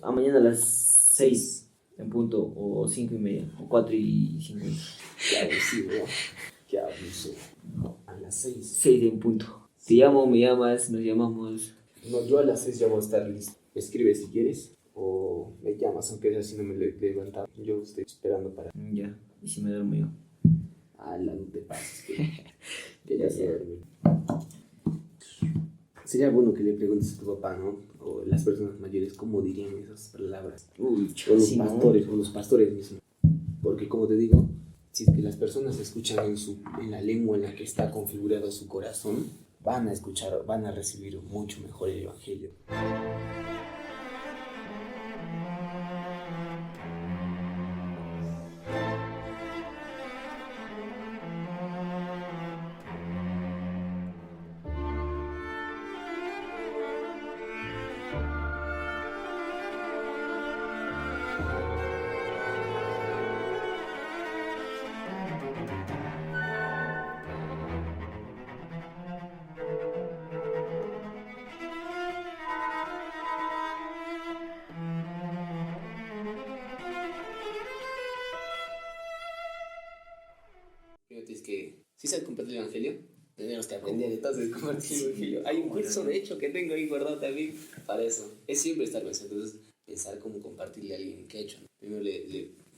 a mañana a las 6 en punto, o 5:30, o 4:50. Qué abusivo, qué abuso. A las 6. 6 en punto. Te llamo, me llamas, nos llamamos. No, yo a las 6 ya voy a estar listo. Escribe si quieres o me llamas, aunque sea si no me levantado. Yo estoy esperando para... Ya, y si me duermo yo. No te pases, que ya se duerme. Sería bueno que le preguntes a tu papá, ¿no? O las personas mayores, ¿cómo dirían esas palabras? Uy, O los sí, ¿no? pastores, o los pastores mismos. Porque como te digo, si es que las personas escuchan en la lengua en la que está configurado su corazón, van a escuchar, van a recibir mucho mejor el evangelio. Fíjate, es que si sabes compartir el evangelio, tenemos que aprender entonces a compartir el evangelio. Hay un curso de hecho que tengo ahí guardado también para eso. Es siempre estar pensando, entonces pensar cómo compartirle a alguien que ha hecho, ¿no? Primero,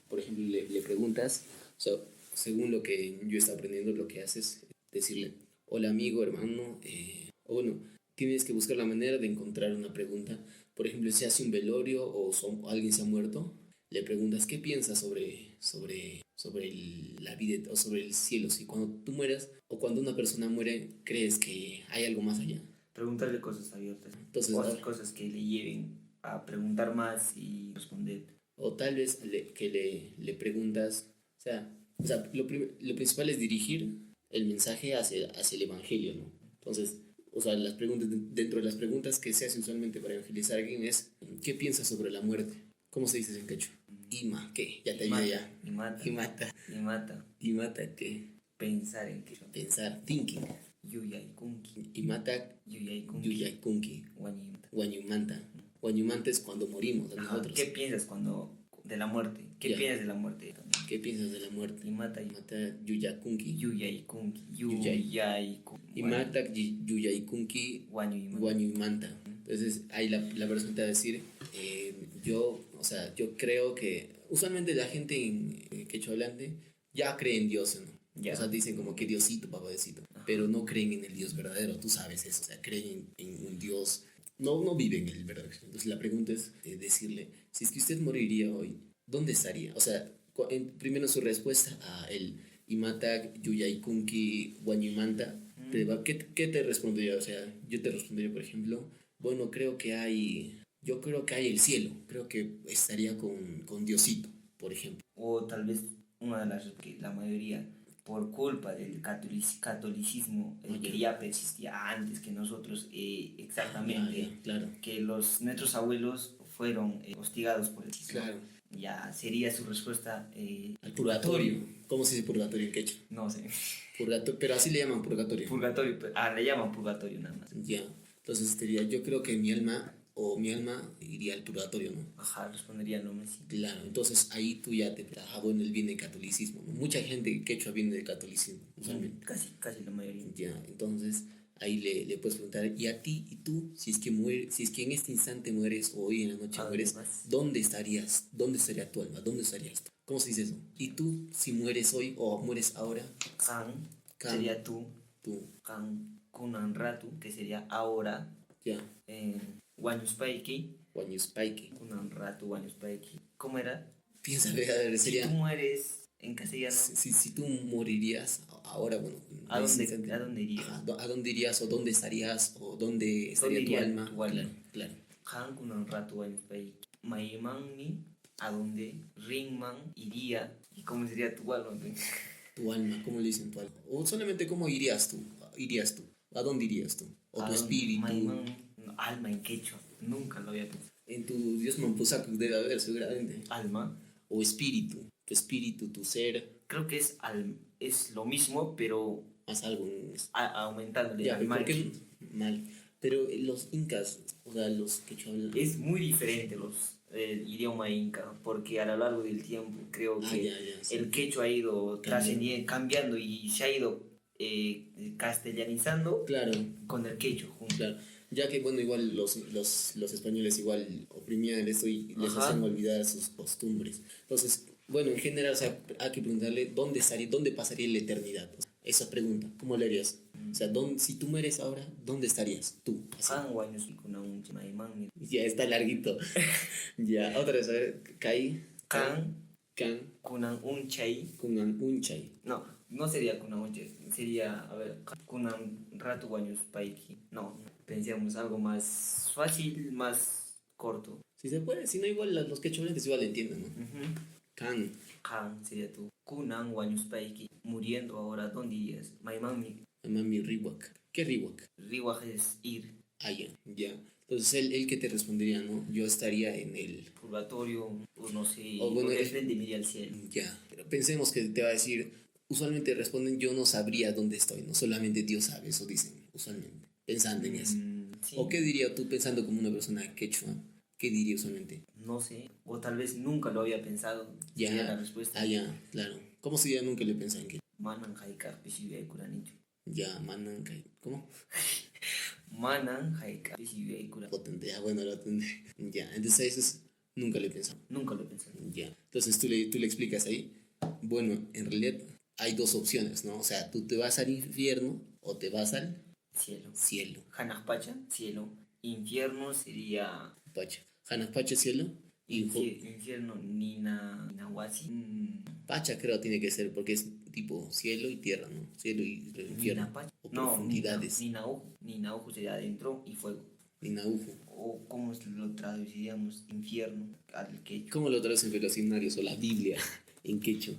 por ejemplo, le preguntas, o sea, según lo que yo está aprendiendo, lo que haces, decirle, hola amigo, hermano, o bueno, tienes que buscar la manera de encontrar una pregunta. Por ejemplo, si hace un velorio o alguien se ha muerto, le preguntas qué piensas sobre la vida o sobre el cielo. Si cuando tú mueras o cuando una persona muere, crees que hay algo más allá. Preguntarle cosas abiertas. Entonces, Cosas que le lleven a preguntar más y responder. o tal vez le preguntas, o sea lo principal es dirigir el mensaje hacia el evangelio, ¿no? Entonces, o sea, dentro de las preguntas que se hace usualmente para evangelizar a alguien es, ¿qué piensas sobre la muerte? ¿Cómo se dice en quechua? Ima, ¿qué? Ya te ayudé ya. Y mata. Y mata. Y mata. Y mata, ¿qué? Pensar en que. Pensar, thinking. Yuyay kunki. Y mata, Yuyay kunki. yuyay kunki. Guanyimata. Guanyumanta. Guanyumanta es cuando morimos Ajá. nosotros. ¿Qué piensas de la muerte? ¿Qué Ya. piensas de la muerte? ¿Qué piensas de la muerte? Y mata. Yuyakunki. Yuyay kunki. Yuyay. Y mata yuyaykunki guanyumanta. Entonces ahí la persona te va a decir, yo creo que usualmente la gente en quechua hablante ya cree en Dios, ¿no? Ya. O sea, dicen como que Diosito, papadecito, pero no creen en el Dios verdadero, tú sabes eso, o sea, creen en un Dios, no viven en el verdadero. Entonces la pregunta es decirle, si es que usted moriría hoy, ¿dónde estaría? O sea, primero su respuesta a el Imatak Yuyaykunki Wanyumanta, ¿qué te respondería? O sea, yo te respondería, por ejemplo, bueno, yo creo que hay el cielo, creo que estaría con Diosito, por ejemplo. O tal vez una de las que la mayoría, por culpa del catolicismo, que ya persistía antes que nosotros, exactamente, Claro. que nuestros abuelos fueron hostigados por el cisma. Claro. Ya sería su respuesta. Al purgatorio. ¿Cómo se dice purgatorio en quechua? No sé. Pero así le llaman purgatorio. Purgatorio, le llaman purgatorio nada más. Ya. Entonces yo creo que mi alma iría al purgatorio, ¿no? Ajá, respondería no, sí. Claro, entonces ahí tú ya bueno, él viene del catolicismo, ¿no? Mucha gente quechua viene del catolicismo, usualmente. Casi la mayoría. Ya, entonces ahí le puedes preguntar, ¿y a ti, y tú, si es que en este instante mueres o hoy en la noche mueres, ¿dónde estarías? ¿Dónde estaría tu alma? ¿Dónde estarías tú? ¿Cómo se dice eso? ¿Y tú, si mueres hoy o mueres ahora? Kan sería tú. Kan kunan ratu, que sería ahora. Ya. Wanyuspaiki. Kunan ratu Wanyuspaiki. ¿Cómo era? Piensa, a ver, sería... Si tú mueres en castellano. Si tú morirías ahora, bueno... ¿A dónde irías? ¿A dónde irías o dónde estarías o dónde estaría tu alma? Claro. Han kunan ratu Wanyuspaiki. Maimanni, a dónde Ringman iría. ¿Y cómo sería tu alma? Tu alma, ¿cómo le dicen tu alma? O solamente cómo irías tú. ¿A dónde irías tú? O tu espíritu. Alma en quechua. Nunca lo había pensado. En tu Dios Mampusac debe haber seguramente. Alma. O espíritu. Tu espíritu, tu ser. Creo que es lo mismo, pero más algo. Aumentándole Ya, al mal. mal. Pero los incas, o sea, los quechua hablan... Es muy diferente el idioma inca, porque a lo largo del tiempo creo que ya, sí. el quechua ha ido cambiando y se ha ido castellanizando Claro, con el quechua junto. claro. Ya que, bueno, igual los españoles igual oprimían esto y les Ajá. hacían olvidar sus costumbres. Entonces, bueno, en general, o sea, hay que preguntarle dónde pasaría la eternidad. O sea, esa pregunta, ¿cómo le harías? O sea, si tú mueres ahora, ¿dónde estarías tú? Así. Ya está larguito. Ya, otra vez, a ver, Kan Kan, kunan un chay. Kunan Unchay. No, no sería kunan un chay. Sería, a ver, kunan ratu guaños paiki. No, pensemos algo más fácil, más corto. Si se puede, si no, igual los quecholenses igual entienden, ¿no? Ujú. Kan, Kan sería tú. Kunan guaños paiki. Muriendo ahora, ¿dónde irías? Maimami. Mami Riwak. ¿Qué Riwak? Riwaj es ir. Ah, ya, ya. Entonces él que te respondería, ¿no? Yo estaría en el... Purgatorio, o no sé, O bueno, o de frente mire al cielo. ya. Pero pensemos que te va a decir, usualmente responden yo no sabría dónde estoy, no solamente Dios sabe, eso dicen, usualmente, pensando en eso. Sí. ¿O qué diría tú pensando como una persona quechua? ¿Qué diría usualmente? No sé, o tal vez nunca lo había pensado. Ya, Sería la respuesta. ah, ya, claro. ¿Cómo se diría nunca le pensaba en quechua? Manan haikar pisibe kuranicho. Ya, mananca, ¿cómo? Manan haikar pisibe kuranicho. Potente, ya, bueno, lo tendré. Ya, entonces eso nunca le he pensado. Nunca lo pensé. Ya, entonces tú le explicas ahí. Bueno, en realidad hay dos opciones, ¿no? O sea, tú te vas al infierno o te vas al Cielo. cielo. Hanakpacha, cielo. Infierno sería. Pacha. Hanakpacha, cielo. Y Infierno, Ninahuasi. Pacha creo tiene que ser porque es tipo cielo y tierra, ¿no? Cielo y infierno. Ninapacha. O No, profundidades. Ninaujo sería adentro y fuego. Ninaujo. O cómo lo traduciríamos, infierno al quechua. ¿Cómo lo traducen los himnarios o la Biblia en quechua?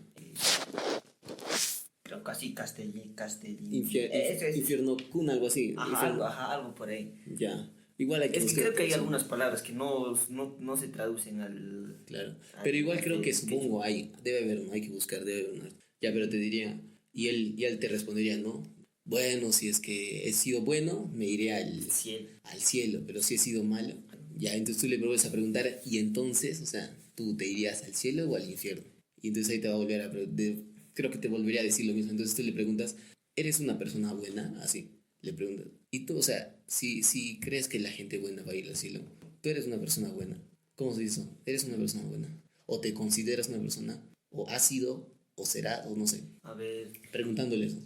Creo que así castellín. Eso es. Infierno kun, algo así. Algo por ahí. Ya. Igual hay que Es que buscar creo que hay traducción. algunas palabras que no se traducen al... Claro. Pero igual creo que supongo debe haber, ¿no? Hay que buscar, debe haber. Ya, pero te diría, y él te respondería, ¿no? Bueno, si es que he sido bueno, me iré al cielo, pero si he sido malo, ya, entonces tú le vuelves a preguntar, y entonces, o sea, tú te irías al cielo o al infierno. Y entonces ahí te va a volver creo que te volvería a decir lo mismo. Entonces tú le preguntas, ¿eres una persona buena? Así, le preguntas. Y tú, o sea, si crees que la gente buena va a ir al cielo, tú eres una persona buena. ¿Cómo se dice eso? ¿Eres una persona buena? ¿O te consideras una persona? ¿O has sido? ¿O será? ¿O no sé? A ver, Preguntándole eso.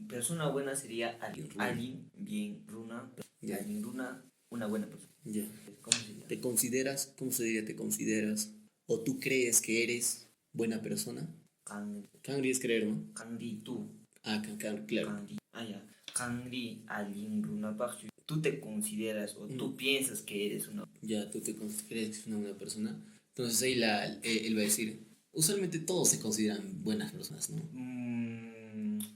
persona buena sería alguien. Runa. Alguien, bien, runa. Ya. Alguien, runa, una buena persona. Ya. ¿Cómo sería? ¿Te consideras? ¿Cómo se diría te consideras? ¿O tú crees que eres buena persona? Kangri es creer, ¿no? Kangri, tú. Ah, claro. Kangri, ya. Kangri, alguien, runa, pachu. Tú te consideras o tú piensas que eres una... Ya, tú te crees que eres una buena persona. Entonces ahí él va a decir, usualmente todos se consideran buenas personas, ¿no?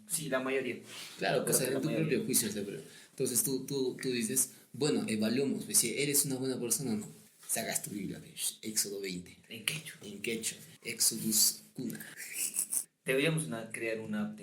Sí, la mayoría. Claro, Creo o sea, que en la tu mayoría. propio juicio. O sea, pero entonces tú dices, bueno, evaluemos, pues, si eres una buena persona o no. Sacas tu Biblia, ¿ves? Éxodo 20. En quechua. En quechua. Exodus Cuna. Deberíamos crear una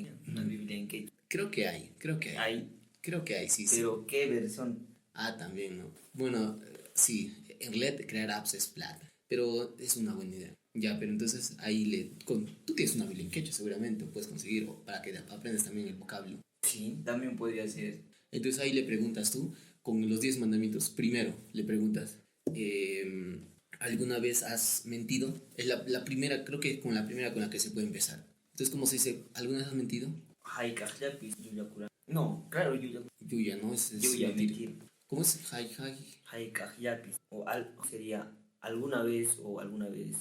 Biblia en quechua. Creo que hay. Hay, Creo que hay, sí. pero ¿qué versión? Ah, también, ¿no? Bueno, sí, en realidad crear apps es plata, pero es una buena idea. Ya, pero entonces ahí tú tienes una Biblia en quechua seguramente, puedes conseguir, o para que aprendas también el vocablo. Sí, también podría ser. Entonces ahí le preguntas tú, con los 10 mandamientos, primero le preguntas, ¿alguna vez has mentido? Es la primera, creo que es con la primera con la que se puede empezar. Entonces, ¿cómo se dice? ¿Alguna vez has mentido? No, claro, Yuya. Yuya, ¿no? Es Yuya, mentir. ¿Cómo es? O sería alguna vez o alguna vez.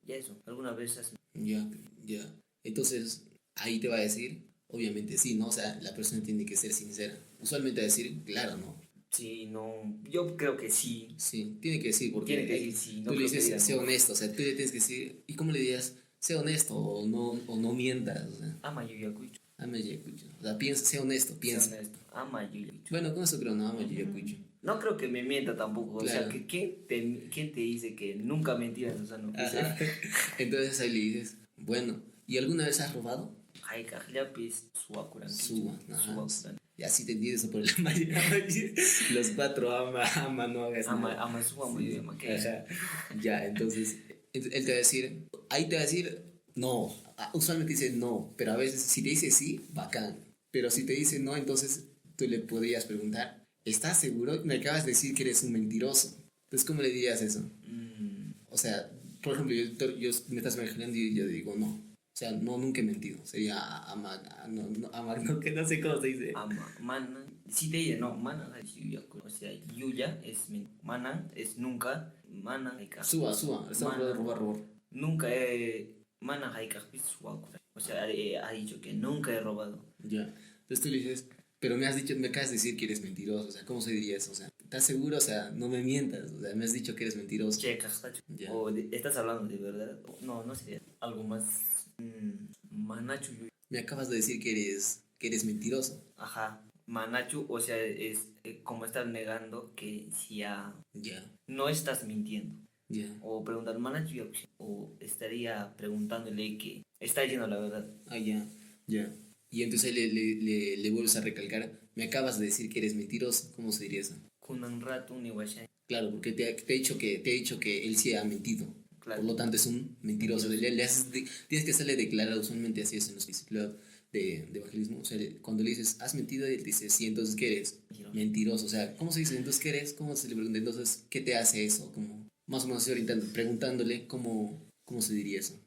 Ya eso, alguna vez has... Ya, ya. Entonces, ahí te va a decir, obviamente sí, ¿no? O sea, la persona tiene que ser sincera. Usualmente va a decir, claro, ¿no? Sí, no, yo creo que sí. Sí, tiene que decir, porque Tiene que decir sí. No tú le creo que dices, diga sé no. honesto, o sea, tú le tienes que decir, ¿y cómo le dirías? Sé honesto o no mientas, o sea, Ama Yuyacucho. ama yacucho. O sea, sé honesto, piensa. Sea honesto. Ama Yuyacucho. Bueno, con eso creo, no, ama yacucho. No creo que me mienta tampoco. Claro. O sea, ¿quién te dice que nunca mentiras? O sea, no puede ser. Ajá. Entonces ahí le dices, bueno, ¿y alguna vez has robado? Haikajllapis suwakuran. Suba, ajá. Y así te entiendes por la mayoría. Los cuatro ama, no hagas nada. Ama su amo y ama que. Ajá. Ya, entonces, él te va a decir, ahí te va a decir, no. Usualmente dice no, pero a veces si te dice sí, bacán. Pero si te dice no, entonces tú le podrías preguntar, ¿estás seguro? Me acabas de decir que eres un mentiroso. Entonces, ¿cómo le dirías eso? O sea, por ejemplo, yo me estás imaginando y yo digo no. O sea, no, nunca he mentido. Sería amar, no, que no sé cómo se dice. Ama, mana. Si te dice no, mana es yuya. O sea, yuya es mana es nunca. Mana haika. Suba, estamos hablando de robar. Nunca he. Mana haika pis suakura. O sea, ha dicho que nunca he robado. Ya. Entonces tú le dices, pero me acabas de decir que eres mentiroso. O sea, ¿cómo se diría eso? O sea, ¿estás seguro? O sea, no me mientas. O sea, me has dicho que eres mentiroso. Che, castacho. Ya. O estás hablando de verdad. No, no sería algo más. Manachu. Me acabas de decir que eres mentiroso. Ajá. Manachu, o sea, es como estar negando que si ya Ya. no estás mintiendo. Ya. O preguntar Manachu, o estaría preguntándole que está diciendo la verdad. Ah, ya. Ya. Y entonces le vuelves a recalcar, me acabas de decir que eres mentiroso. ¿Cómo se diría eso? Kunan rato ni guashay. Claro, porque te he dicho que él sí ha mentido. Claro. Por lo tanto, es un mentiroso. Tienes que hacerle declarar, usualmente así es en los discípulos de evangelismo. O sea, cuando le dices, has mentido, él dice, sí, entonces, ¿qué eres? Mentiroso. O sea, ¿cómo se dice? Entonces, ¿qué eres? ¿Cómo se le pregunta? Entonces, ¿qué te hace eso? Como, más o menos así preguntándole cómo se diría eso.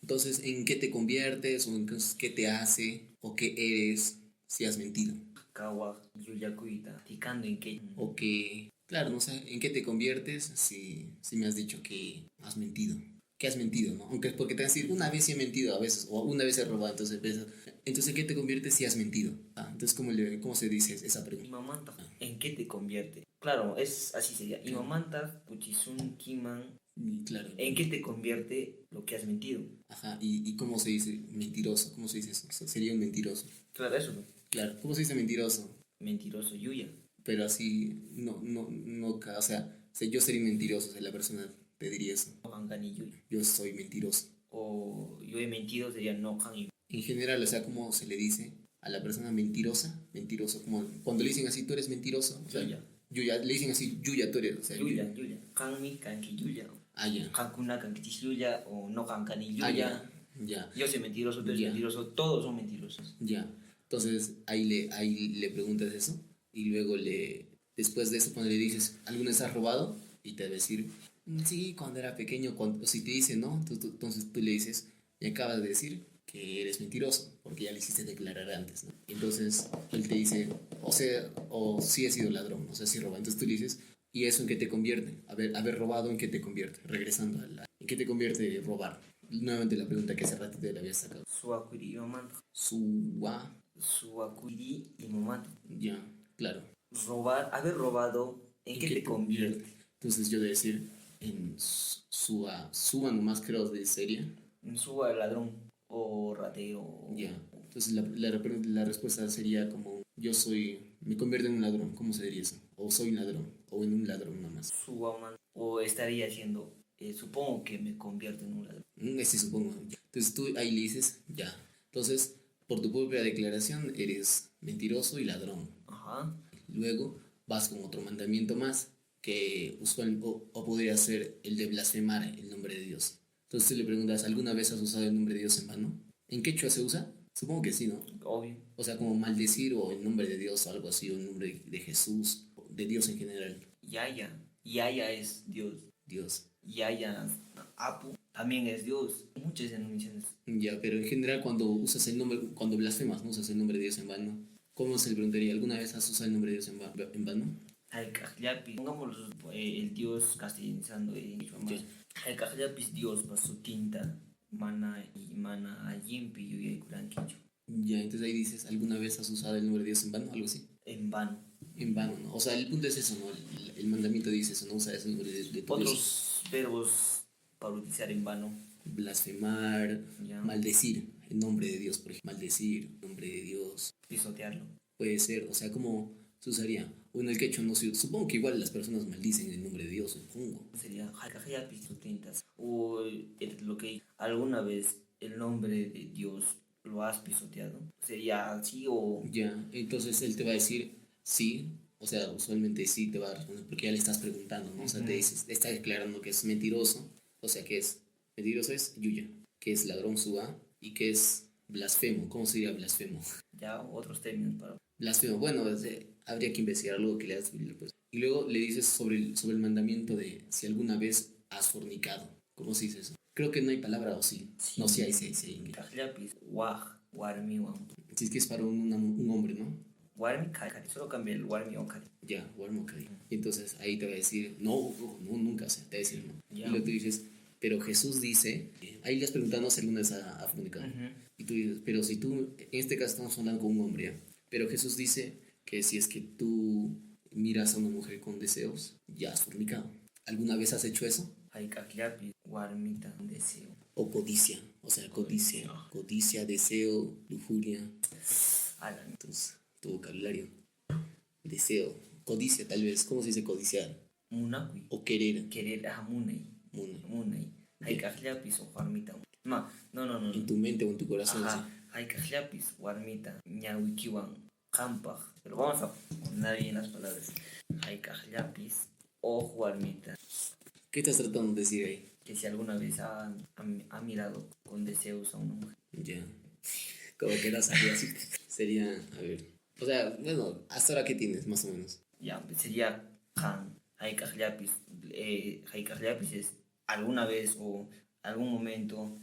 Entonces, ¿en qué te conviertes? ¿O entonces, qué te hace? ¿O qué eres si has mentido? Kawa, yuyakuita, ticando en que. O que, claro, no sé, ¿en qué te conviertes si me has dicho que has mentido? Que has mentido, ¿no? Aunque porque te van a decir, una vez sí he mentido, a veces, o una vez he robado, entonces ¿en qué te conviertes si has mentido? Entonces, ¿cómo se dice esa pregunta? Imamanta, ¿en qué te convierte? Claro, es así sería. Imamanta, puchisun, kiman. Claro. ¿En qué te convierte lo que has mentido? Ajá, ¿y cómo se dice mentiroso? ¿Cómo se dice eso? O sea, sería un mentiroso. Claro, eso, ¿no? Claro, ¿cómo se dice mentiroso? Mentiroso, yuya. Pero así, o sea, yo sería mentiroso, o sea, la persona te diría eso. No hangan y yuya. Yo soy mentiroso. O yo he mentido sería no han y. En general, o sea, ¿cómo se le dice a la persona mentirosa? Mentiroso, como cuando le dicen así, tú eres mentiroso. O sea, Yuya, le dicen así, Yuya, tú eres, o sea, Yuya. Han mi kanki yuya. Ah, ya. Han kuna kanki yuya o no hangan y yuya. Ah, ya. Yo soy mentiroso, tú eres mentiroso, todos son mentirosos. Ya. Entonces, ahí le preguntas eso y luego después de eso, cuando le dices, ¿alguna vez has robado? Y te va a decir, sí, cuando era pequeño, o si te dice no, entonces tú le dices, me acabas de decir que eres mentiroso, porque ya le hiciste declarar antes, ¿no? Entonces, él te dice, o sí he sido ladrón, o sea, sí roba. Entonces tú le dices, ¿y eso en qué te convierte? Haber robado, ¿en qué te convierte? Regresando ¿en qué te convierte robar? Nuevamente la pregunta que hace ratito te la había sacado. Suakuri y momento. Suakuri y momento. Ya, claro. Haber robado, ¿en qué te convierte? Entonces yo de decir, en suba nomás creo de serie. Suba ladrón o ratero. Ya. Entonces la respuesta sería como, me convierto en un ladrón, ¿cómo se diría eso? O soy un ladrón, o en un ladrón nomás. O estaría haciendo, supongo que me convierto en un ladrón. Sí, supongo. Entonces tú ahí le dices, ya. Entonces, por tu propia declaración, eres mentiroso y ladrón. Ajá. Luego vas con otro mandamiento más, que o podría ser el de blasfemar el nombre de Dios. Entonces tú le preguntas, ¿alguna vez has usado el nombre de Dios en vano? ¿En quechua se usa? Supongo que sí, ¿no? Obvio. O sea, como maldecir o el nombre de Dios o algo así, o el nombre de Jesús, de Dios en general. Yaya es Dios. Dios. Yaya, Apu, también es Dios. Muchas denominaciones. Ya, pero en general cuando blasfemas, no usas el nombre de Dios en vano. ¿Cómo se le preguntaría? ¿Alguna vez has usado el nombre de Dios en vano? Pongamos el Dios castellanizando en el Kajlapis Dios para su tinta, mana y mana ayimpi y kurankicho. Ya, entonces ahí dices, ¿alguna vez has usado el nombre de Dios en vano? Algo así. En vano. En vano, ¿no? O sea, el punto es eso, ¿no? El mandamiento dice eso, no usa ese nombre de tu Otros Dios. verbos para utilizar en vano. Blasfemar, Ya. maldecir el nombre de Dios, por ejemplo. Maldecir el nombre de Dios. Pisotearlo. Puede ser, o sea, ¿cómo se usaría? O en el quechua no se supongo que igual las personas maldicen el nombre de Dios, supongo. Sería Kajlapis tu tintas. O lo que alguna vez el nombre de Dios lo has pisoteado. ¿Sería así o...? Ya, entonces él te va a decir sí, o sea, usualmente sí te va a responder porque ya le estás preguntando, ¿no? O sea, te está declarando que es mentiroso, o sea, que es mentiroso es yuya, que es ladrón suba y que es blasfemo. ¿Cómo se diría blasfemo? Ya otros términos para... Blasfemo, bueno, habría que investigar luego que leas Biblia, pues. Y luego le dices sobre el mandamiento de si alguna vez has fornicado. ¿Cómo se dice eso? Creo que no hay palabra o sí. Sí. No, sí hay, sí hay, sí hay. Tajllapis, waj, warmi, wan. Si es que es para un hombre, ¿no? Warmi, kari. Solo cambia el warmi o kari. Ya, Warmokadi. Y entonces ahí te va a decir, no, no, no, nunca, o sea, te va a decir no. Ya. Y luego tú dices, pero Jesús dice, ahí le has preguntado si alguna vez ha fornicado. Y tú dices, pero si tú, en este caso estamos hablando con un hombre, ¿ya? Pero Jesús dice que si es que tú miras a una mujer con deseos, ya has fornicado. ¿Alguna vez has hecho eso? Hay tajllapis, warmita, deseo. O codicia, o sea, codicia, deseo, lujuria. Alan. Entonces, tu vocabulario, deseo, codicia tal vez, ¿cómo se dice codiciar? Munakui. O querer. Querer, munay. Muna. Munay. Hay tajllapis o warmita. No. En tu mente o en tu corazón. Ajá. Así. Hay tajllapis, warmita. Ñawikiwan, kampaj. Pero vamos a poner bien las palabras. Hay tajllapis o warmita. ¿Qué estás tratando de decir ahí? Que si alguna vez ha mirado con deseos a una mujer. Ya. Como que no sabía así. Sería, a ver. O sea, bueno, hasta ahora qué tienes, más o menos. Ya, sería kan. Hay tajllapis. Hay tajllapis es alguna vez o algún momento.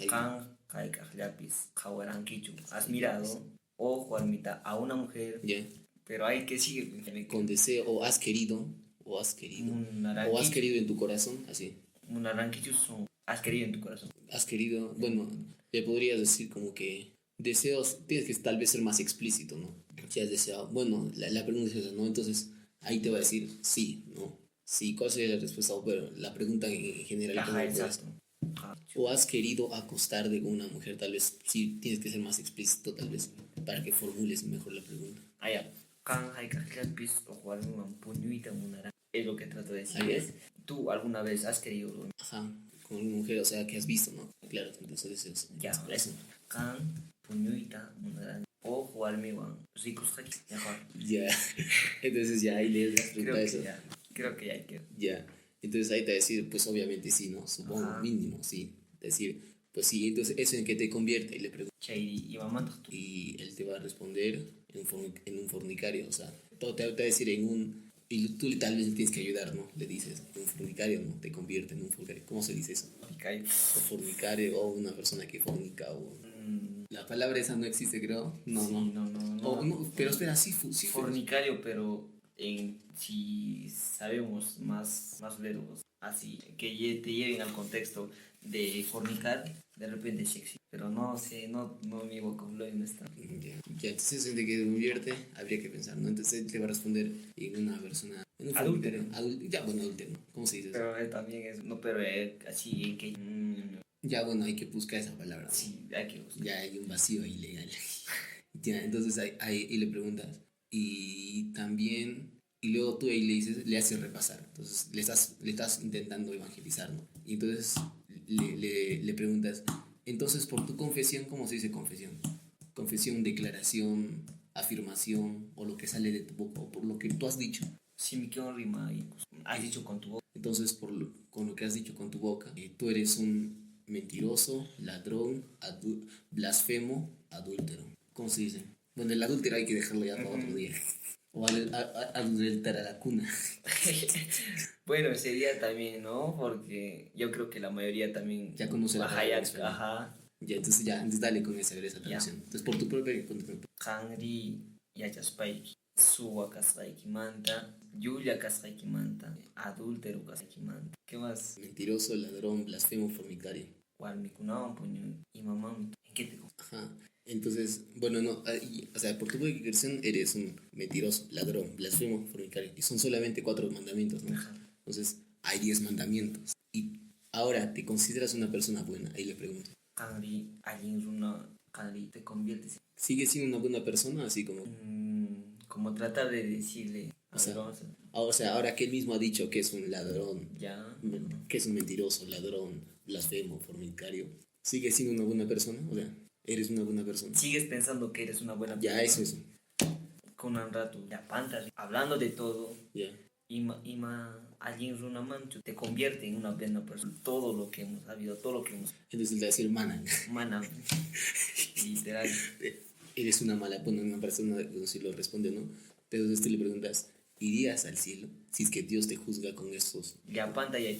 Kan, hay tajllapis. Kawarankichu. Has mirado o warmita a una mujer. Ya. Pero hay que seguir. Con deseo, o has querido. O has querido en tu corazón, así. Un arranquicho son. Has querido en tu corazón. Has querido, bueno, le podrías decir como que deseos, tienes que tal vez ser más explícito, ¿no? Si has deseado, bueno, la pregunta es esa, ¿no? Entonces ahí te va a decir sí, ¿no? Sí, ¿cuál sería la respuesta? Pero la pregunta en general. Ajá, exacto. O has querido acostarte con una mujer, tal vez, sí, tienes que ser más explícito, tal vez, para que formules mejor la pregunta. Allá. Kan hay tajllapis o warmi puñuita munara. Es lo que trato de decir. Ah, ya. Es, tú alguna vez has querido dormir. Ajá, con una mujer, o sea, que has visto, ¿no? Claro, entonces deseos. Ya, eso. Kan puñuita munara. O warmi wan. Ricos haki. Ya, entonces ya ahí lees las preguntas. Creo que ya hay que. Ya, entonces ahí te va a decir, pues obviamente sí, ¿no? Supongo, Ajá. mínimo, sí. Decir, pues sí, entonces eso en qué te convierte. Y le preguntas. Chairi y mamá tú. Y él te va a responder en un fornicario, o sea, todo te va a decir en un. Y tú tal vez le tienes que ayudar, ¿no? Le dices, un fornicario, ¿no? Te convierte en un fornicario. ¿Cómo se dice eso? O fornicario, o una persona que fornica, o. La palabra esa no existe, creo. No, Sí, no. O, no, pero espera, sí, sí. Fornicario, pero si sabemos más verbos así, que te lleven al contexto de fornicar, de repente sí existe. Pero no sé, no mi vocabulario no está. Ya, entonces en de que convierte, habría que pensar, ¿no? Entonces él te va a responder en una persona. En un Adúltero. Ya, bueno, adúltero, ¿no? ¿Cómo se dice eso? Pero también es, no, pero así en que... Ya, bueno, hay que buscar esa palabra, ¿no? sí, hay que buscar. Ya hay un vacío ahí legal. Ya, entonces y le preguntas. Y también, y luego tú ahí le dices, le haces repasar. Entonces le estás intentando evangelizar, ¿no? Y entonces le preguntas, entonces por tu confesión, ¿cómo se dice confesión? Confesión, declaración, afirmación, o lo que sale de tu boca, o por lo que tú has dicho. Si me quedo rima y has dicho con tu boca. Entonces, con lo que has dicho con tu boca, tú eres un mentiroso, ladrón, blasfemo, adúltero. ¿Cómo se dice? Bueno, el adúltero hay que dejarlo ya para otro día. O adulterar a la cuna. Bueno, sería también, ¿no? Porque yo creo que la mayoría también... Ya conoce la Ajá, palabra, ajá. Ya, entonces dale con esa traducción. Entonces, por tu propia cuenta. Kanri yachaspaiki, suwa kasqaykimanta, yuya kasqaykimanta, adúltero kasqaykimanta. ¿Qué más? Mentiroso, ladrón, blasfemo, fornicario. Walmikunawan puñu imamami. ¿En qué te Ajá. Entonces, bueno, no, o sea, por tu propia declaración eres un mentiroso, ladrón, blasfemo, fornicario. Y son solamente 4 mandamientos, ¿no? Ajá. Entonces, hay 10 mandamientos. Y ahora, ¿te consideras una persona buena? Ahí le pregunto. Kanri alguien runa, Kanri te conviertes en... ¿Sigues siendo una buena persona? Así como... como tratar de decirle... O sea, vamos a... O sea, ahora que él mismo ha dicho que es un ladrón, Ya. que es un mentiroso, ladrón, blasfemo, fornicario, ¿sigue siendo una buena persona? O sea, eres una buena persona. Sigues pensando que eres una buena persona. Ya, eso. Con un rato, ya pantas, hablando de todo. Ya. Ima alguien runa mancho te convierte en una buena persona. Todo lo que hemos sabido, todo lo que hemos. Entonces él te va a decir, mana, literal. Eres una mala, bueno, una persona, no sé si lo responde o no. Entonces tú le preguntas, ¿irías al cielo si es que Dios te juzga con estos? Ya panta ya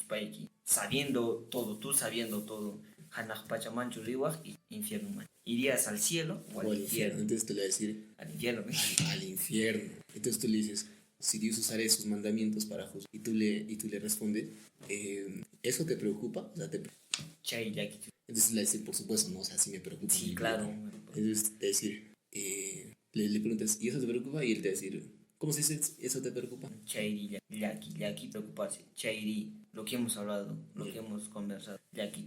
paiki, sabiendo todo, tú sabiendo todo. Hanaj pachamancho riwaj y infierno man. ¿Irías al cielo o al infierno? Entonces tú le vas a decir, al infierno. Al infierno. Entonces tú le dices, si Dios usara esos mandamientos para juzgar, y tú le respondes, ¿eso te preocupa? O sea, entonces le dices, por supuesto, no, o sea, sí me preocupa. Sí, claro. Entonces te decir, le preguntas, ¿y eso te preocupa? Y él te va a decir, ¿cómo se dice eso te preocupa? Chairi, yaki, preocuparse. Chairi, lo que hemos hablado, lo que hemos conversado. Yaki,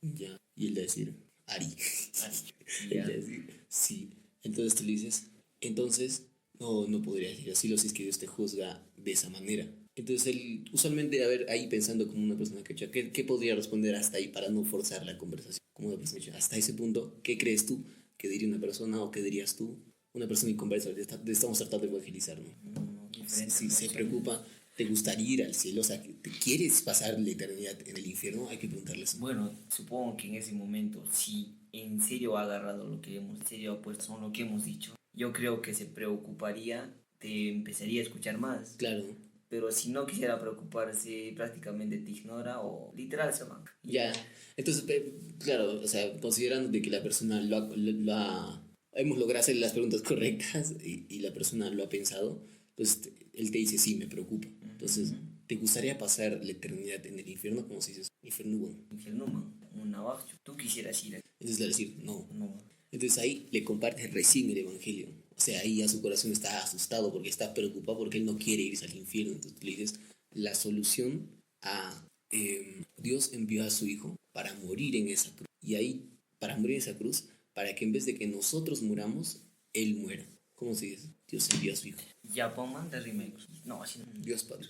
ya. Y él te va a decir, Ari. Él te va a decir, sí. Entonces tú le dices, entonces no podría decir así, si es que Dios te juzga de esa manera. Entonces él, usualmente, a ver, ahí pensando como una persona quechua, ¿qué podría responder hasta ahí para no forzar la conversación? Como una persona quechua, hasta ese punto, ¿qué crees tú que diría una persona o qué dirías tú? Una persona inconversa, estamos tratando de evangelizar, ¿no? Si se preocupa, ¿te gustaría ir al cielo? O sea, ¿te quieres pasar la eternidad en el infierno? Hay que preguntarles. Bueno, supongo que en ese momento, si en serio ha agarrado lo que hemos, en serio ha puesto lo que hemos dicho, yo creo que se preocuparía, te empezaría a escuchar más. Claro. Pero si no quisiera preocuparse, prácticamente te ignora o literal se va. Ya, entonces, claro, o sea, considerando de que la persona hemos logrado hacer las preguntas correctas y la persona lo ha pensado, entonces él te dice, sí, me preocupa. Entonces, ¿te gustaría pasar la eternidad en el infierno? Como si dices, infierno. Infierno, un navajo. Tú quisieras ir. Entonces le va a decir, no. Entonces ahí le compartes recién el evangelio. O sea, ahí ya su corazón está asustado porque está preocupado porque él no quiere irse al infierno. Entonces tú le dices, la solución a Dios envió a su hijo para morir en esa cruz. Y ahí, para morir en esa cruz, para que en vez de que nosotros muramos, él muera. ¿Cómo se dice? Dios envió a su hijo. Ya pongan de remake. No, así no. Dios Padre.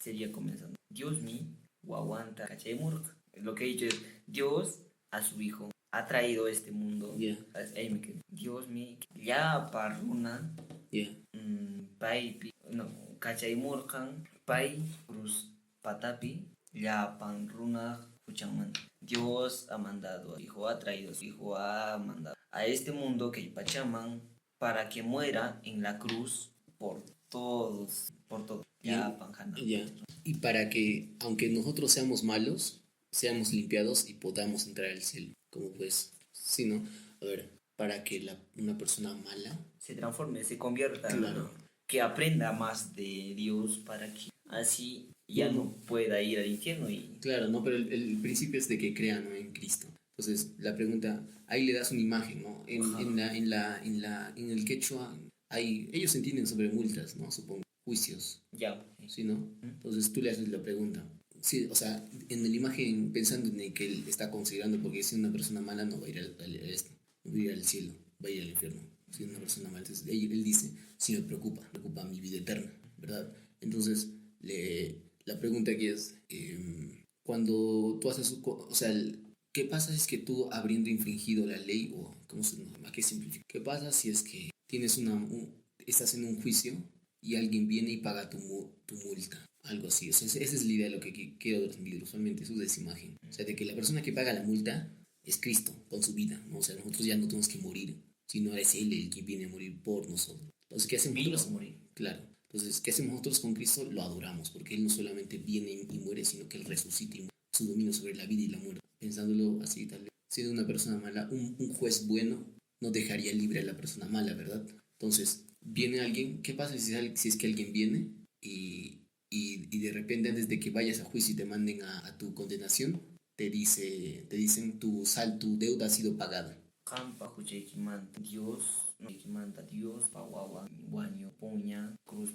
Sería comenzando. Dios mi, guaguanta, cachemur. Lo que he dicho es, Dios a su hijo ha traído este mundo. Yeah. Ahí me quedo. Dios mi, ya parruna. Yeah. Pai, no, cachaimurkan, pai, cruz, patapi, ya panruna, kuchaman. Dios ha mandado, hijo ha traído, su hijo ha mandado a este mundo que Pachaman para que muera en la cruz por todos, por todo. Ya, panjana. Ya. Y para que, aunque nosotros seamos malos, seamos limpiados y podamos entrar al cielo. Como pues, sí, ¿no? A ver, para que una persona mala se transforme, se convierta. Claro. Que aprenda más de Dios para que así ya no pueda ir al infierno. Claro, no, pero el principio es de que crean, ¿no?, en Cristo. Entonces, la pregunta, ahí le das una imagen, ¿no? En el quechua, ellos entienden sobre multas, ¿no? Supongo, juicios. Ya. ¿Sí, no? Entonces tú le haces la pregunta. Sí, o sea, en la imagen, pensando en que él está considerando, porque si una persona mala no va a ir no va a ir al cielo, va a ir al infierno. Si es una persona mala, entonces él dice, sí me preocupa mi vida eterna, ¿verdad? Entonces, la pregunta aquí es, cuando tú haces, o sea, ¿qué pasa si es que tú, habiendo infringido la ley, o ¿a qué simplifica? ¿Qué pasa si es que tienes estás en un juicio y alguien viene y paga tu multa? Algo así, o sea, esa es la idea de lo que quiero transmitir usualmente, eso es esa imagen. O sea, de que la persona que paga la multa es Cristo con su vida, ¿no? O sea, nosotros ya no tenemos que morir, sino es Él el que viene a morir por nosotros. Entonces, ¿qué hacemos nosotros? Morir. Claro. Entonces, ¿qué hacemos nosotros con Cristo? Lo adoramos, porque Él no solamente viene y muere, sino que Él resucita y muere. Su dominio sobre la vida y la muerte. Pensándolo así, tal vez. Siendo una persona mala, un juez bueno no dejaría libre a la persona mala, ¿verdad? Entonces, viene alguien, ¿qué pasa si es que alguien viene y de repente, antes de que vayas a juicio y te manden a tu condenación, te dicen tu deuda ha sido pagada? Dios, Pawawa, Guaño, Puña, Cruz,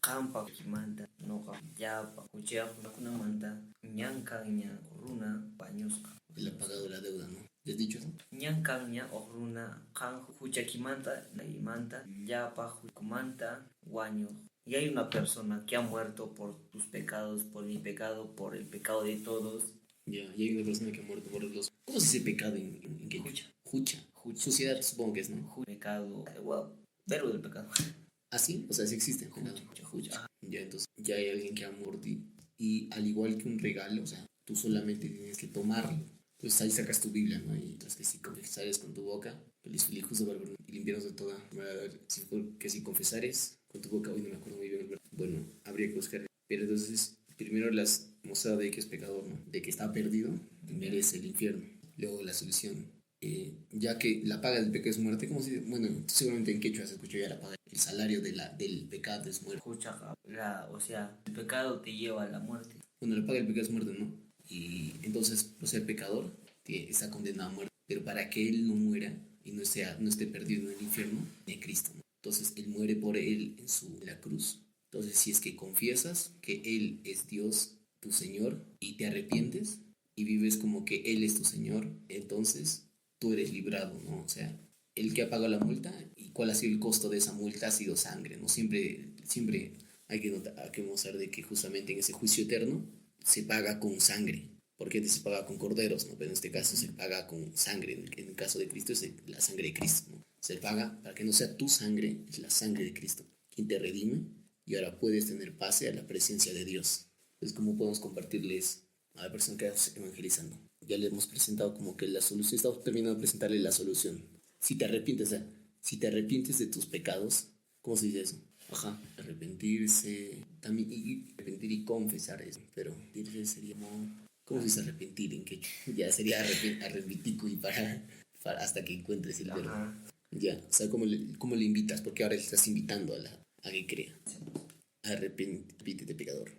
Campa, Kimanta, Noja, Yapa, Cuchea, Kuna Manta, Ñancaña, Runa, Bañosca. Él ha pagado la deuda, ¿no? ¿Le has dicho eso? Ñancaña, Runa, Can, Juchaquimanta, Naimanta, Yapa, Jucumanta, Guaño. Y hay una persona que ha muerto por tus pecados, por mi pecado, por el pecado de todos. Ya, y hay una persona que ha muerto por los... ¿Cómo se dice pecado en quechua? Jucha. Suciedad, supongo que es, ¿no? Pecado. Wow. Verbo del pecado. ¿Ah, sí? O sea, sí existe. Jucha. Ya, entonces, ya hay alguien que ha muerto y al igual que un regalo, o sea, tú solamente tienes que tomarlo. Entonces ahí sacas tu Biblia, ¿no? Y entonces que si confesares con tu boca, feliz justo para y limpiarnos de toda. Que si confesares con tu boca, hoy no me acuerdo muy bien, bueno, habría que buscar. Pero entonces, primero las mostrado de que es pecador, ¿no? De que está perdido y merece el infierno. Luego la solución. Ya que la paga del pecado es muerte, como si, bueno, seguramente en quechua se escuchó ya la paga. El salario del pecado es muerte. O sea, el pecado te lleva a la muerte. Bueno, la paga del pecado es muerte, ¿no? Y entonces, por ser pecador, está condenado a muerte. Pero para que él no muera y no esté perdido en el infierno, de Cristo, ¿no? Entonces, él muere por él en la cruz. Entonces, si es que confiesas que Él es Dios, tu Señor, y te arrepientes y vives como que Él es tu Señor, entonces tú eres librado, ¿no? O sea, el que ha pagado la multa y cuál ha sido el costo de esa multa ha sido sangre, ¿no? Siempre hay que mostrar de que justamente en ese juicio eterno se paga con sangre. Porque antes se paga con corderos, ¿no? Pero en este caso se paga con sangre. En el caso de Cristo es la sangre de Cristo, ¿no? Se paga para que no sea tu sangre, es la sangre de Cristo quien te redime y ahora puedes tener pase a la presencia de Dios. Entonces, ¿cómo podemos compartirles a la persona que está evangelizando? Ya le hemos presentado como que la solución, estamos terminando de presentarle la solución. Si te arrepientes, si te arrepientes de tus pecados, ¿cómo se dice eso? Ajá, arrepentirse, también arrepentir y confesar eso, pero arrepentirse sería como... ¿Cómo se dice arrepentir en quechua? Ya sería arrepentico y para hasta que encuentres el verbo. Ya, o sea, ¿cómo le invitas? Porque ahora le estás invitando a que crea. Arrepentite, pecador.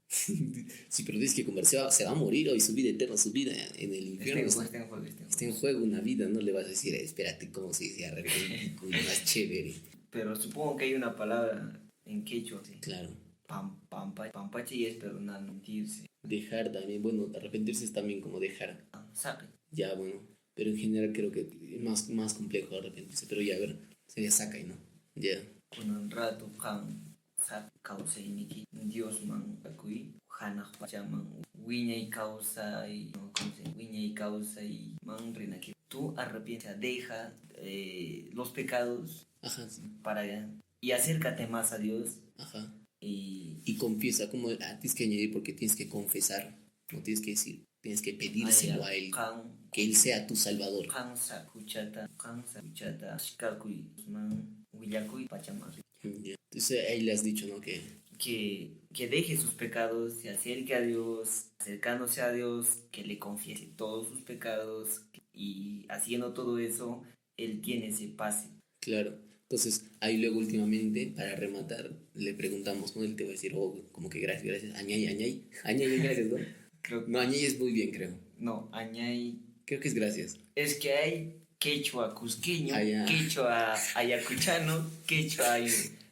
Sí, pero dices que conversar se va a morir hoy, su vida eterna, su vida en el infierno. Está en juego una vida, no le vas a decir, espérate, ¿cómo se dice arrepentico y más chévere? Pero supongo que hay una palabra en quechua. ¿Sí? Claro. Pampache es perdonar, mentirse. Dejar también, bueno, arrepentirse es también como dejar. Saca. Ya, bueno, pero en general creo que es más complejo arrepentirse, pero ya, a ver, sería saca y no. Ya. Con un rato, causa y niki, Dios man, akui, hanach pachaman, wiña y causa y, man renaki. Tú arrepientes, deja los pecados. Ajá, sí. Y acércate más a Dios. Ajá. Y confiesa, como tienes que añadir porque tienes que confesar, no tienes que decir, tienes que pedírselo a Él, que Él sea tu Salvador. Entonces ahí le has dicho, ¿no? Que deje sus pecados, se acerque a Dios, acercándose a Dios, que le confiese todos sus pecados y haciendo todo eso, Él tiene ese pase. Claro. Entonces, ahí luego últimamente, para rematar, le preguntamos, ¿no? Él te va a decir, como que gracias, añay, gracias, ¿no? No, añay es muy bien, creo. No, añay... Creo que es gracias. Es que hay quechua cusqueño, quechua ayacuchano, quechua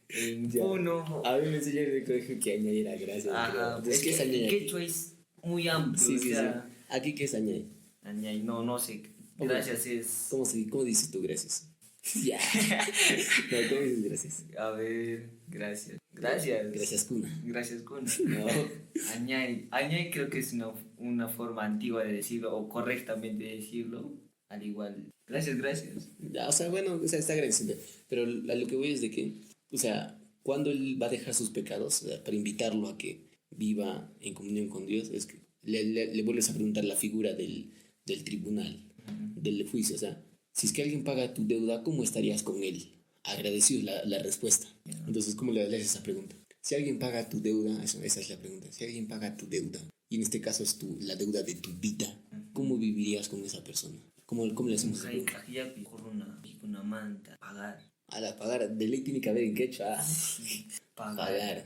en puno. A mí me enseñaron en el colegio que añay era gracias. Ajá, es que el quechua es muy amplio. Sí. ¿Aquí qué es añay? Añay, no sé. Gracias es... ¿Cómo dices tú gracias? Ya. No, ¿cómo dices gracias? A ver, gracias. Gracias, cuna. Gracias, cuna. No. Añay creo que es una forma antigua de decirlo, o correctamente decirlo. Al igual. Gracias. Ya, o sea, bueno, o sea, está agradeciendo. Pero a lo que voy es de que, o sea, cuando él va a dejar sus pecados, o sea, para invitarlo a que viva en comunión con Dios, es que le vuelves a preguntar la figura del tribunal, del juicio, o sea, si es que alguien paga tu deuda, ¿cómo estarías con él? Agradecido la respuesta. Entonces, ¿cómo le haces esa pregunta? Si alguien paga tu deuda, esa es la pregunta. Si alguien paga tu deuda, y en este caso es la deuda de tu vida, ¿cómo vivirías con esa persona? ¿Cómo le hacemos esa pregunta? Una manta, pagar. A la pagar, de ley tiene que haber en quechua. Pagar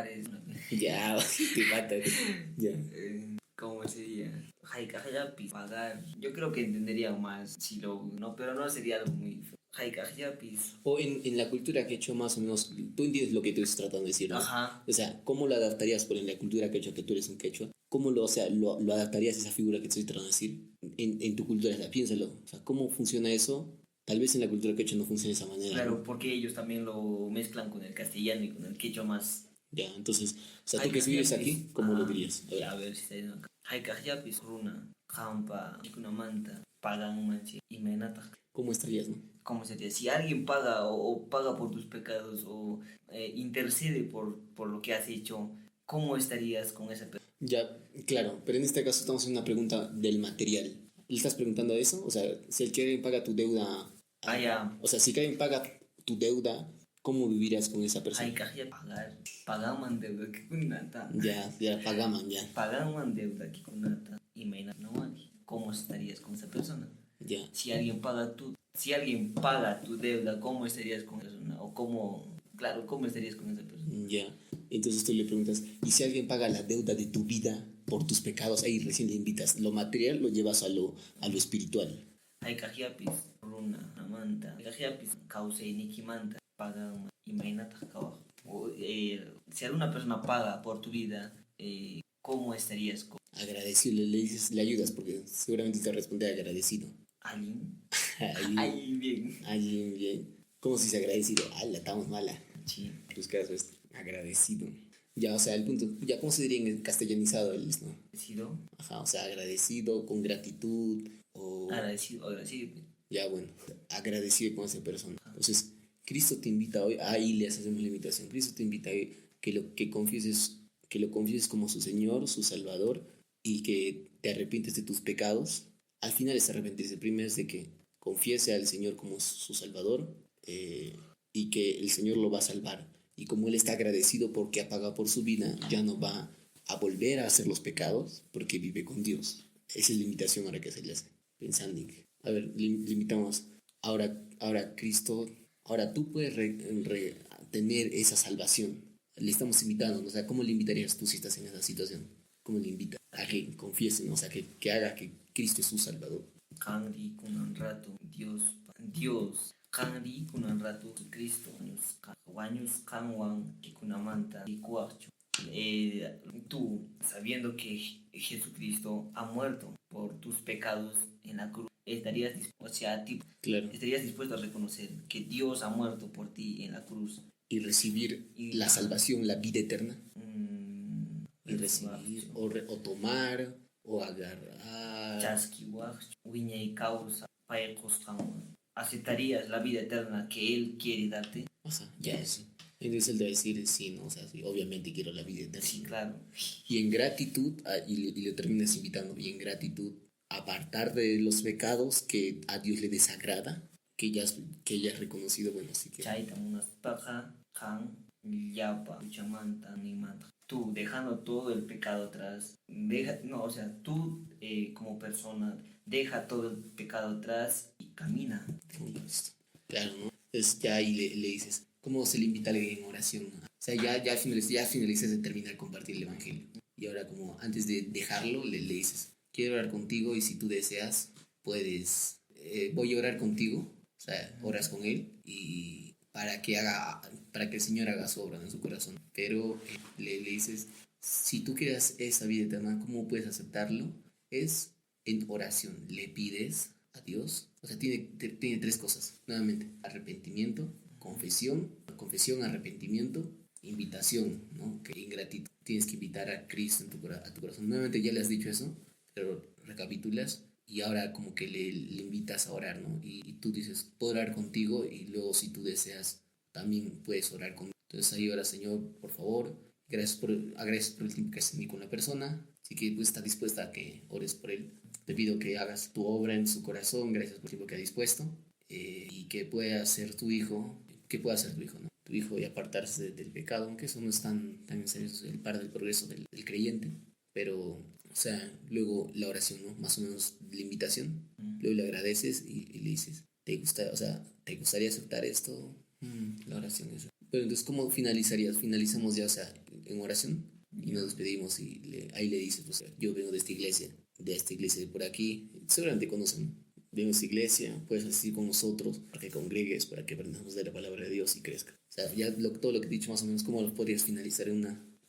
es... Ya, te mata. Ya. ¿Cómo sería? Pagar. Yo creo que entendería más si no, pero no sería algo muy o en la cultura quechua más o menos, tú entiendes lo que tú estás tratando de decir, ¿no? Ajá. O sea, ¿cómo lo adaptarías en la cultura quechua, que tú eres un quechua? ¿Cómo lo adaptarías a esa figura que te estoy tratando de decir en tu cultura? O sea, piénsalo. O sea, ¿cómo funciona eso? Tal vez en la cultura quechua no funciona de esa manera. Claro, ¿no? porque ellos también lo mezclan con el castellano y con el quechua más Ya, entonces, o sea, tú que vives aquí, ¿cómo lo dirías? A ver si está diciendo acá. Haykajllapis runa, hampa, manta, pagan manchi, y menata. ¿Cómo estarías, no? ¿Cómo sería? Si alguien paga o paga por tus pecados o intercede por lo que has hecho, ¿cómo estarías con esa persona? Ya, claro, pero en este caso estamos haciendo una pregunta del material. ¿Le estás preguntando eso? O sea, si el que alguien paga tu deuda, Ya. o sea, si alguien paga tu deuda, ¿cómo vivirías con esa persona? Haykajya pagar, pagaman deuda que kunata. Ya, pagaman, ya. Pagaman deuda que kunata. Y meina no hay. ¿Cómo estarías con esa persona? Ya. Si alguien paga tu deuda, ¿cómo estarías con esa persona? O ¿cómo estarías con esa persona? Ya. Entonces tú le preguntas, ¿y si alguien paga la deuda de tu vida por tus pecados? Ahí recién le invitas. Lo material lo llevas a lo espiritual. Hay cajiapis, runa, amanta. Hay cajiapis, causa y nikimanta. Paga y mainata kawa. Si alguna persona paga por tu vida, ¿cómo estarías con Agradecido, le dices, le ayudas porque seguramente te responde agradecido. alguien? Ahí, Bien. ahí, bien. ¿Cómo si se agradecido? ¡Hala, estamos mala! Sí. Tus casos, agradecido. Ya, o sea, el punto, ya, ¿cómo se diría en castellanizado el no? Agradecido. Ajá, o sea, agradecido, con gratitud, o... Agradecido. Ya, bueno, agradecido con esa persona. Entonces, Cristo te invita hoy, ahí le hacemos la invitación, Cristo te invita hoy que lo confieses como su Señor, su Salvador, y que te arrepientes de tus pecados. Al final es arrepentirse, primero es de que confiese al Señor como su Salvador, y que el Señor lo va a salvar. Y como Él está agradecido porque ha pagado por su vida, ya no va a volver a hacer los pecados porque vive con Dios. Esa es la invitación ahora que se le hace, pensando en que, a ver, limitamos, ahora Cristo, ahora tú puedes tener esa salvación. Le estamos invitando, ¿no? O sea, ¿cómo le invitarías tú si estás en esa situación? ¿Cómo le invitas? A que confiesen, ¿no? O sea, que haga que Cristo es su Salvador. Kandi kunan rato, Dios. Kandi kunan rato, Cristo. Wañus kanwan, kikunamanta, likuachu. Tú, sabiendo que Jesucristo ha muerto por tus pecados en la cruz, Claro. estarías dispuesto a reconocer que Dios ha muerto por ti en la cruz Y recibir la salvación, la vida eterna. Y recibir, o tomar, o agarrar. ¿Aceptarías la vida eterna que Él quiere darte? Ajá, ya eso. Entonces él debe decir sí, ¿no? O sea, sí, obviamente quiero la vida eterna. Sí, claro. Y en gratitud, y le terminas invitando, y en gratitud, apartar de los pecados que a Dios le desagrada, que ya has reconocido, bueno, sí que... Tú dejando todo el pecado atrás, tú como persona, deja todo el pecado atrás y camina. Claro, ¿no? Entonces ya ahí le dices, ¿cómo se le invita a alguien en oración? O sea, ya finalizas de terminar compartir el Evangelio. Y ahora como antes de dejarlo, le dices, quiero orar contigo y si tú deseas, puedes, voy a orar contigo, o sea, oras con él y para que el Señor haga su obra en su corazón. Pero le dices, si tú quieres esa vida eterna, ¿cómo puedes aceptarlo? Es en oración, le pides a Dios. O sea, tiene tres cosas. Nuevamente, arrepentimiento, confesión, arrepentimiento, invitación, ¿no? Que ingratitud. Tienes que invitar a Cristo a tu corazón. Nuevamente ya le has dicho eso, pero recapitulas y ahora como que le invitas a orar, ¿no? Y tú dices, puedo orar contigo y luego si tú deseas, también puedes orar conmigo. Entonces ahí ora, Señor, por favor, agradezco por el tiempo que has tenido con la persona, así que pues, está dispuesta a que ores por él. Te pido que hagas tu obra en su corazón, gracias por el tiempo que ha dispuesto, y que pueda ser tu hijo, ¿no? Tu hijo y apartarse del pecado, aunque eso no es tan en serio, es el par del progreso del creyente, pero, o sea, luego la oración, ¿no? Más o menos la invitación, luego le agradeces y le dices, ¿te gustaría aceptar esto? La oración es. Pero entonces, ¿cómo finalizarías? Finalizamos ya, o sea, en oración y nos despedimos y ahí le dices, pues, yo vengo de esta iglesia de por aquí, seguramente conocen, vengo de esta iglesia, puedes asistir con nosotros para que congregues, para que aprendamos de la palabra de Dios y crezca. O sea, ya todo lo que he dicho más o menos, ¿cómo lo podrías finalizar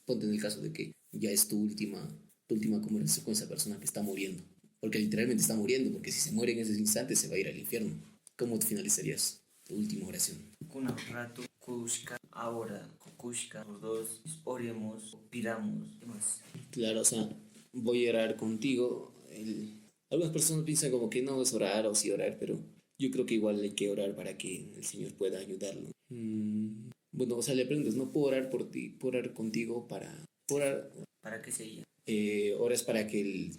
ponte en el caso de que ya es tu última conversación con esa persona que está muriendo? Porque literalmente está muriendo, porque si se muere en ese instante se va a ir al infierno. ¿Cómo te finalizarías tu última oración? Kushka, ahora, Kushka, los dos, oremos, pidamos, ¿qué más? Claro, o sea, voy a orar contigo. Algunas personas piensan como que no es orar o sí orar, pero yo creo que igual hay que orar para que el Señor pueda ayudarlo. Bueno, o sea, le preguntas, no puedo orar por ti, puedo orar contigo para... Orar, ¿Para qué sería? oras para que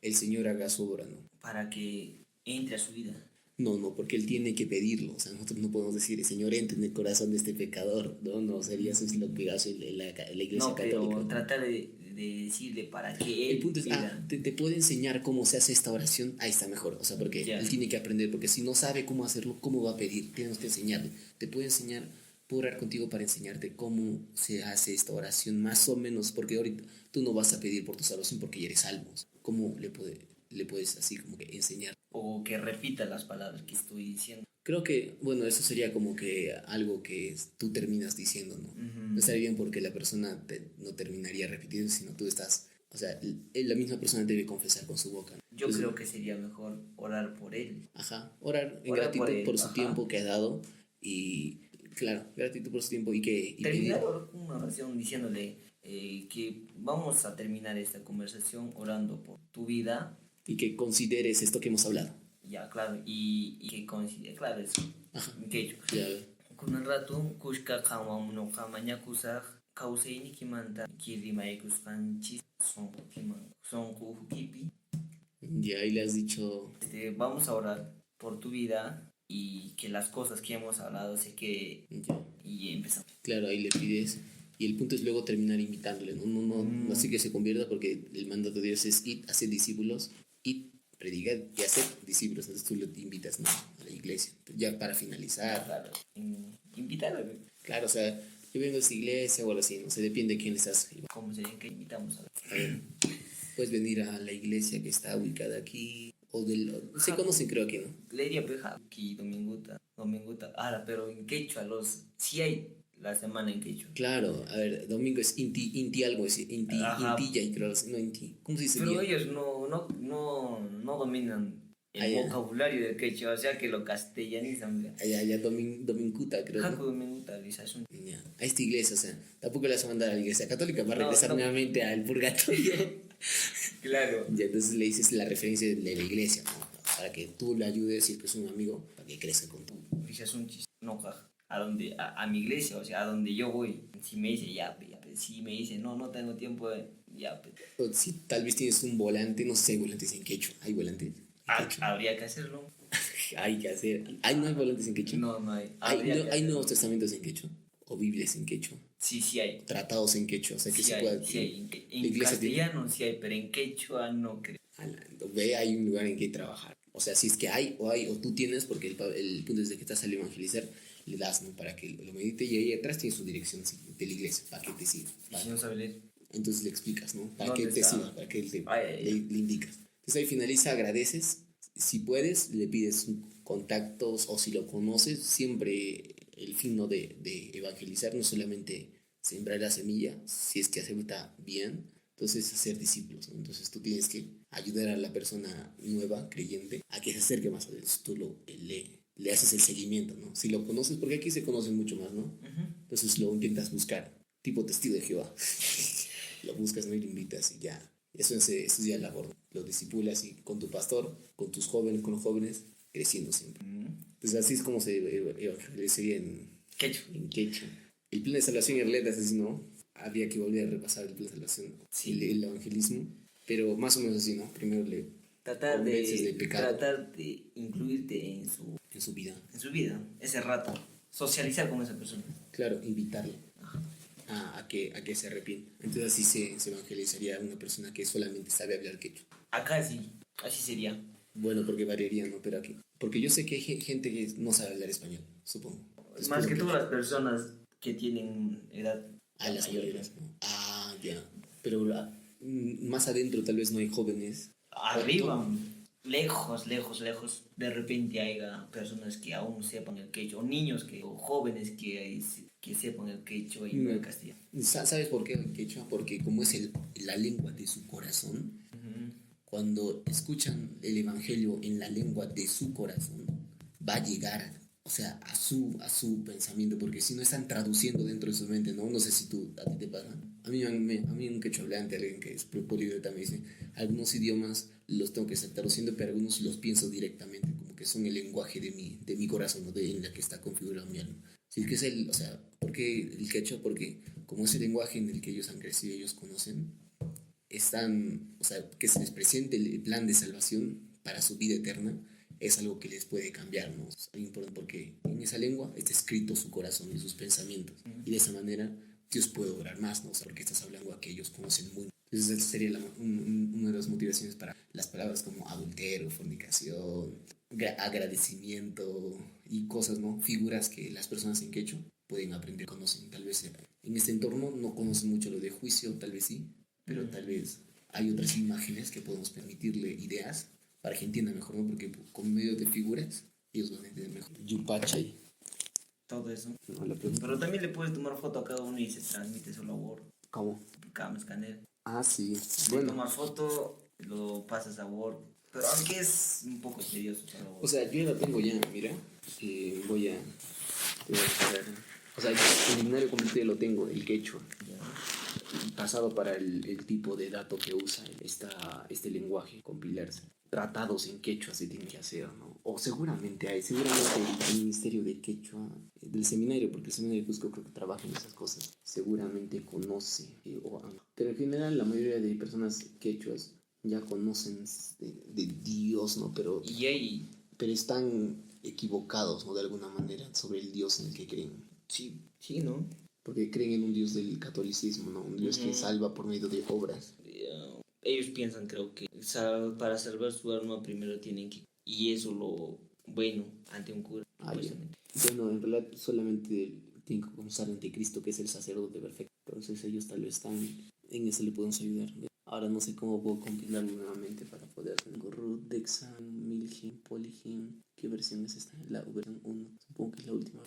el Señor haga su obra, ¿no? Para que entre a su vida. No, no, porque Él tiene que pedirlo. O sea, nosotros no podemos decir, Señor, entre en el corazón de este pecador. No, no, sería eso es lo que hace la Iglesia Católica. Pero tratar de decirle para que él El punto es, te puede enseñar cómo se hace esta oración, ahí está mejor. O sea, porque él tiene que aprender, porque si no sabe cómo hacerlo, ¿cómo va a pedir? Tenemos que enseñarle. Te puede enseñar, puedo orar contigo para enseñarte cómo se hace esta oración, más o menos, porque ahorita tú no vas a pedir por tu salvación porque ya eres salvo. ¿Cómo le puedes así como que enseñar? O que repita las palabras que estoy diciendo. Creo que, bueno, eso sería como que algo que tú terminas diciendo, ¿no? No estaría bien porque la persona no terminaría repitiendo, sino tú estás, o sea, la misma persona debe confesar con su boca, ¿no? Yo creo que sería mejor orar por él. Ajá, orar en gratitud por su tiempo que ha dado y, claro, gratitud por su tiempo y que... Terminar una oración diciéndole que vamos a terminar esta conversación orando por tu vida. Y que consideres esto que hemos hablado. Ya, claro, y que considere, claro, eso. Ajá. Que con el rato, kushka kama no kama nyakusa, kauseini kimanta, kirimaekus kanchis, son kukipi. Ya, ahí le has dicho... Vamos a orar por tu vida y que las cosas que hemos hablado se queden. Y empezamos. Claro, ahí le pides. Y el punto es luego terminar invitándole, ¿no? No así que se convierta porque el mandato de Dios es ir, hacer discípulos, ir, predicar y hacer discípulos. Entonces tú lo invitas, ¿no? A la iglesia. Ya para finalizar. Claro, invítalo. Claro, o sea, yo vengo a esta iglesia o algo así, no sé, depende de quién le estás. ¿Cómo sería que invitamos a ver? Puedes venir a la iglesia que está ubicada aquí. O se conocen creo que, ¿no? Le diría peja, aquí, dominguta. Ahora, pero en quechua, sí hay la semana en quechua. Claro, a ver, domingo es inti algo, es intilla y creo, no inti. ¿Cómo se dice? Pero ellos no dominan el vocabulario del quechua, o sea que lo castellanizan. Allá dominguta, creo. Jaco dominguta, a esta iglesia, o sea, tampoco le vas a mandar a la iglesia católica para regresar nuevamente al purgatorio. Claro. Y entonces le dices la referencia de la iglesia, ¿no? Para que tú le ayudes a decir que es un amigo, para que crezca con tú. Dices un chiste, no, a mi iglesia, o sea, a donde yo voy. Si me dice, si me dice, no tengo tiempo, ya. O si tal vez tienes un volante, no sé si hay volantes en quechua. ¿Hay volantes? Habría que hacerlo. Hay que hacer. ¿No hay volantes en quechua? No hay. ¿Hay nuevos testamentos en quechua? ¿O Biblias en quechua? Sí hay. Tratados en quechua, o sea que sí se hay, puede... Sí hay. En castellano sí hay, pero en quechua no creo. Hay un lugar en que trabajar. O sea, si es que hay, o tú tienes, porque el punto es de que estás al evangelizar, le das, ¿no? Para que lo medite y ahí atrás tiene su dirección de la iglesia, para que te siga. ¿Y si no sabe leer? Entonces le explicas, ¿no? Para que te siga, para que le indicas. Entonces ahí finaliza, agradeces. Si puedes, le pides contactos o si lo conoces, siempre el fin, ¿no? de evangelizar, no solamente sembrar la semilla, si es que acepta bien, entonces hacer discípulos, ¿no? Entonces tú tienes que ayudar a la persona nueva, creyente, a que se acerque más a Dios. Tú le haces el seguimiento, ¿no? Si lo conoces, porque aquí se conocen mucho más, ¿no? Entonces lo intentas buscar, tipo testigo de Jehová. Lo buscas, ¿no? Y lo invitas y ya. Eso es ya la labor. Lo discipulas y con tu pastor, con tus jóvenes, con los jóvenes, creciendo siempre. Entonces así es como se evangelizaría en quechua. El plan de salvación en letras es, ¿no? Habría que volver a repasar el plan de salvación, el evangelismo, pero más o menos así, ¿no? Primero le tratar de incluirte en su vida. En su vida, ese rato. Socializar con esa persona. Claro, invitarle a que se arrepienta. Entonces así se evangelizaría a una persona que solamente sabe hablar quechua. Acá sí, así sería. Bueno, porque variaría, ¿no? Pero aquí. Porque yo sé que hay gente que no sabe hablar español, supongo. Más que todas las personas que tienen edad. Las mayores, ¿no? Ya. Pero más adentro tal vez no hay jóvenes. Arriba, lejos. De repente hay personas que aún sepan el quechua, o niños o jóvenes que sepan el quechua y no el castellano. ¿Sabes por qué el quechua? Porque como es la lengua de su corazón, cuando escuchan el evangelio en la lengua de su corazón, va a llegar o sea, a su pensamiento, porque si no están traduciendo dentro de su mente, ¿no? No sé si a ti te pasa. A mí un quechua hablante, alguien que es políglota, me dice, algunos idiomas los tengo que estar traduciendo, pero algunos los pienso directamente, como que son el lenguaje de mi corazón, ¿no? En la que está configurado mi alma. Sí, que es o sea, ¿por qué el quechua? Porque como es el lenguaje en el que ellos han crecido, ellos conocen, o sea, que se les presente el plan de salvación para su vida eterna, es algo que les puede cambiar, ¿no? Es algo importante porque en esa lengua está escrito su corazón y sus pensamientos. Y de esa manera Dios puede obrar más, ¿no? O sea, porque estás hablando a que ellos conocen muy bien. Entonces, esa sería una de las motivaciones para las palabras como adulterio, fornicación, agradecimiento y cosas, ¿no? Figuras que las personas en quechua pueden aprender, conocen. Tal vez en este entorno no conocen mucho lo de juicio, tal vez sí, pero tal vez hay otras imágenes que podemos permitirle ideas para que entienda mejor, ¿no? Porque con medio de figuras ellos van a entender mejor. Yupachay. Todo eso. No, pero también le puedes tomar foto a cada uno y se transmite solo a Word. ¿Cómo? Cada escáner. Ah, sí. Bueno. Tomar foto, lo pasas a Word. Pero aunque es un poco tedioso para Word. O sea, yo ya lo tengo ya, mira. Voy a hacer. O sea, el diccionario completo ya lo tengo, el quechua. Pasado para el tipo de dato que usa este lenguaje, compilarse. Tratados en quechua se tiene que hacer, ¿no? O seguramente el Ministerio de Quechua, del seminario, porque el seminario de Cusco creo que trabaja en esas cosas, seguramente conoce, pero en general la mayoría de personas quechuas ya conocen de Dios, ¿no? Pero están equivocados, ¿no? De alguna manera sobre el Dios en el que creen. Sí, ¿no? Porque creen en un Dios del catolicismo, ¿no? Un Dios que salva por medio de obras. Ellos piensan, creo que para salvar su alma primero tienen que... Y eso ante un cura. Bueno, en realidad solamente tienen que confesar ante Cristo, que es el sacerdote perfecto. Entonces ellos tal vez en eso le podemos ayudar. Ahora no sé cómo puedo compilarlo nuevamente para poder hacer root, Dexan, Milgem, Polygem. ¿Qué versión es esta? La versión 1. Supongo que es la última.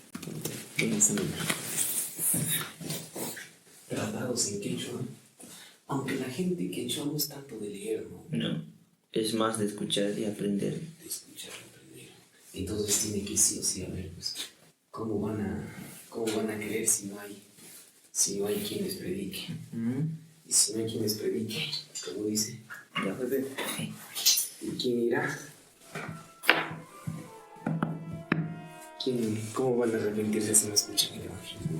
Tratados en quechua. Aunque la gente quechua no es tanto de leer, ¿no? No, es más de escuchar y aprender. De escuchar y aprender. Entonces tiene que sí o sí, a ver, pues, ¿cómo van a creer si no hay quien les predique? Y si no hay quien les predique, como dice, ¿y quién irá? ¿Cómo van a arrepentirse si no escuchan el evangelio?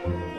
Thank